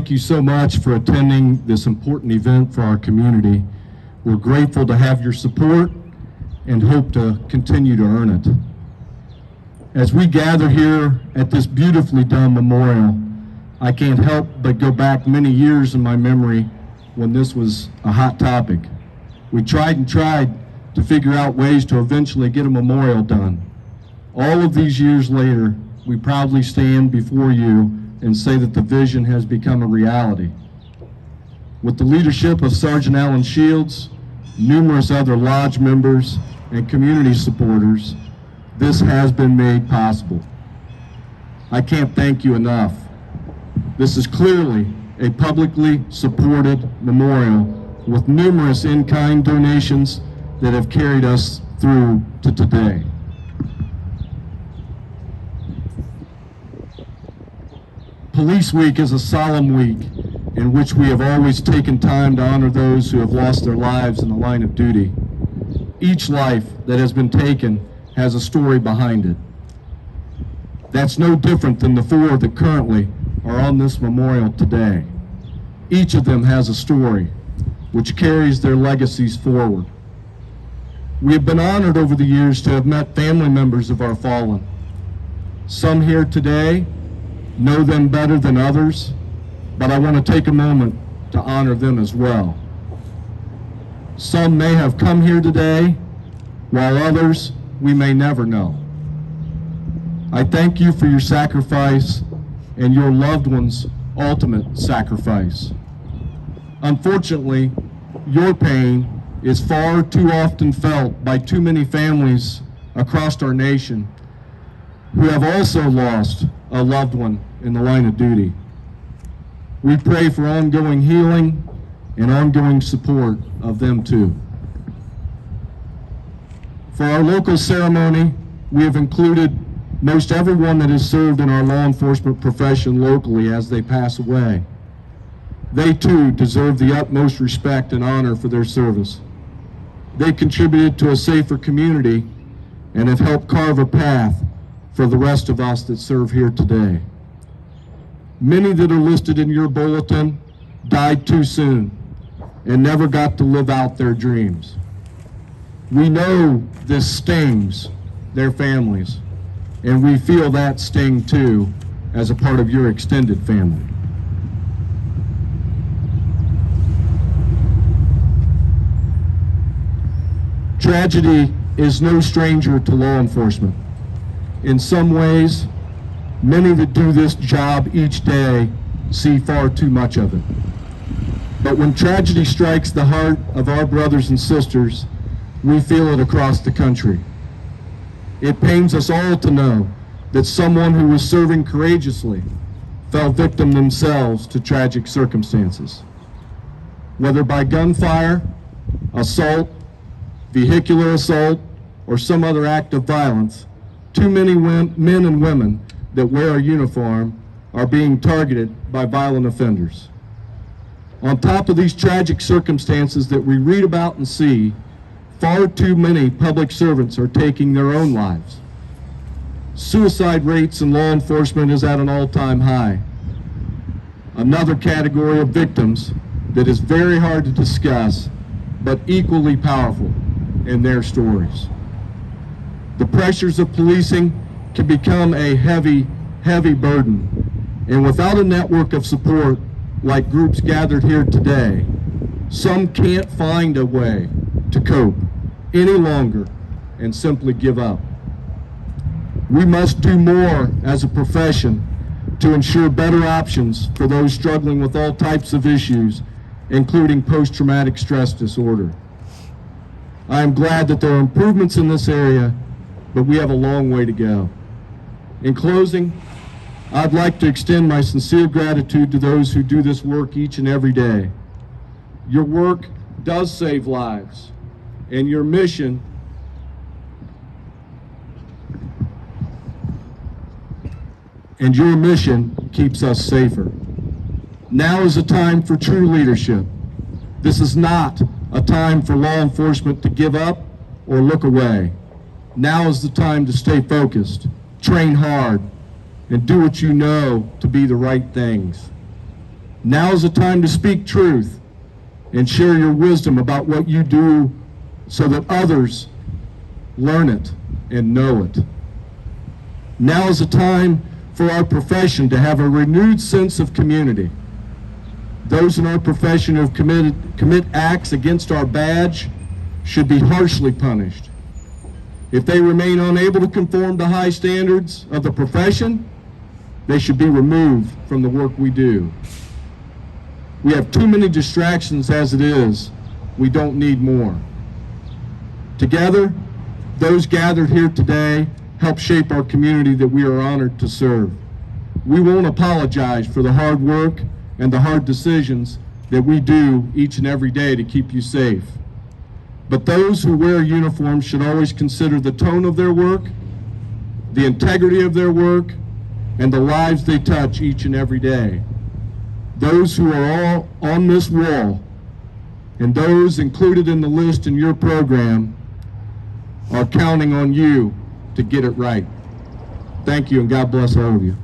Thank you so much for attending this important event for our community. We're grateful to have your support and hope to continue to earn it. As we gather here at this beautifully done memorial, I can't help but go back many years in my memory when this was a hot topic. We tried to figure out ways to eventually get a memorial done. All of these years later, we proudly stand before you and say that the vision has become a reality. With the leadership of Sergeant Alan Shields, numerous other lodge members, and community supporters, this has been made possible. I can't thank you enough. This is clearly a publicly supported memorial with numerous in-kind donations that have carried us through to today. Police Week is a solemn week in which we have always taken time to honor those who have lost their lives in the line of duty. Each life that has been taken has a story behind it. That's no different than the four that currently are on this memorial today. Each of them has a story which carries their legacies forward. We have been honored over the years to have met family members of our fallen. Some here today know them better than others, but I want to take a moment to honor them as well. Some may have come here today, while others we may never know. I thank you for your sacrifice and your loved ones' ultimate sacrifice. Unfortunately, your pain is far too often felt by too many families across our nation who have also lost a loved one in the line of duty. We pray for ongoing healing and ongoing support of them too. For our local ceremony, we have included most everyone that has served in our law enforcement profession locally as they pass away. They too deserve the utmost respect and honor for their service. They contributed to a safer community and have helped carve a path for the rest of us that serve here today. Many that are listed in your bulletin died too soon and never got to live out their dreams. We know this stings their families, and we feel that sting too as a part of your extended family. Tragedy is no stranger to law enforcement. In some ways, many that do this job each day see far too much of it. But when tragedy strikes the heart of our brothers and sisters, we feel it across the country. It pains us all to know that someone who was serving courageously fell victim themselves to tragic circumstances. Whether by gunfire, assault, vehicular assault, or some other act of violence, too many men and women that wear a uniform are being targeted by violent offenders. On top of these tragic circumstances that we read about and see, far too many public servants are taking their own lives. Suicide rates in law enforcement is at an all-time high. Another category of victims that is very hard to discuss, but equally powerful in their stories. The pressures of policing can become a heavy, heavy burden, and without a network of support like groups gathered here today, some can't find a way to cope any longer and simply give up. We must do more as a profession to ensure better options for those struggling with all types of issues, including post-traumatic stress disorder. I am glad that there are improvements in this area, but we have a long way to go. In closing, I'd like to extend my sincere gratitude to those who do this work each and every day. Your work does save lives, and your mission keeps us safer. Now is a time for true leadership. This is not a time for law enforcement to give up or look away. Now is the time to stay focused, train hard, and do what you know to be the right things. Now is the time to speak truth and share your wisdom about what you do so that others learn it and know it. Now is the time for our profession to have a renewed sense of community. Those in our profession who have commit acts against our badge should be harshly punished. If they remain unable to conform to high standards of the profession, they should be removed from the work we do. We have too many distractions as it is. We don't need more. Together, those gathered here today help shape our community that we are honored to serve. We won't apologize for the hard work and the hard decisions that we do each and every day to keep you safe. But those who wear uniforms should always consider the tone of their work, the integrity of their work, and the lives they touch each and every day. Those who are all on this wall and those included in the list in your program are counting on you to get it right. Thank you, and God bless all of you.